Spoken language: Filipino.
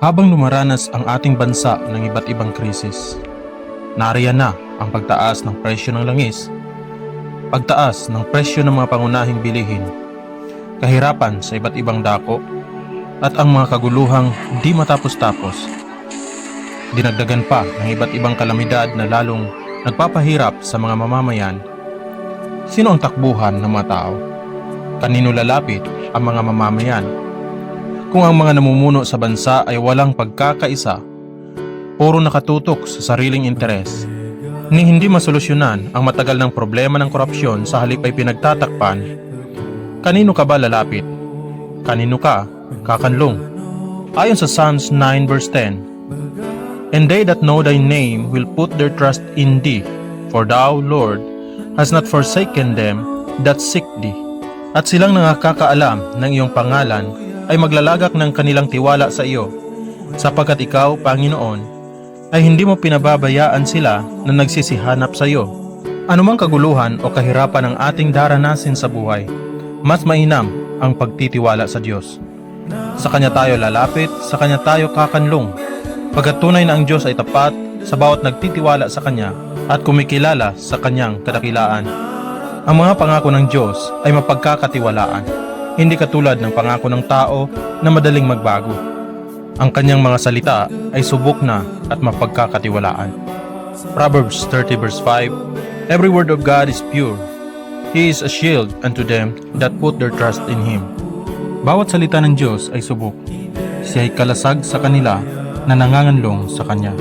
Habang lumaranas ang ating bansa ng iba't ibang krisis, nariyan na ang pagtaas ng presyo ng langis, pagtaas ng presyo ng mga pangunahing bilihin, kahirapan sa iba't ibang dako, at ang mga kaguluhang di matapos-tapos. Dinagdagan pa ng iba't ibang kalamidad na lalong nagpapahirap sa mga mamamayan. Sino ang takbuhan ng mga tao? Kanino lalapit ang mga mamamayan? Kung ang mga namumuno sa bansa ay walang pagkakaisa, puro nakatutok sa sariling interes, ni hindi masolusyonan ang matagal ng problema ng korupsyon sa halip ay pinagtatakpan, kanino ka ba lalapit? Kanino ka kakanlong? Ayon sa Psalms 9 verse 10, "And they that know thy name will put their trust in thee, for thou, Lord, hast not forsaken them that seek thee." At silang nakakaalam ng iyong pangalan ay maglalagak ng kanilang tiwala sa iyo, sapagkat ikaw, Panginoon, ay hindi mo pinababayaan sila na nagsisihanap sa iyo. Anumang kaguluhan o kahirapan ang ating daranasin sa buhay, mas mainam ang pagtitiwala sa Diyos. Sa Kanya tayo lalapit, sa Kanya tayo kakanlong, pagkat tunay na ang Diyos ay tapat sa bawat nagtitiwala sa Kanya at kumikilala sa Kanyang kadakilaan. Ang mga pangako ng Diyos ay mapagkakatiwalaan, hindi katulad ng pangako ng tao na madaling magbago. Ang Kanyang mga salita ay subok na at mapagkakatiwalaan. Proverbs 30 verse 5, "Every word of God is pure. He is a shield unto them that put their trust in Him." Bawat salita ng Diyos ay subok. Siya ay kalasag sa kanila na nanganganlong sa Kanya.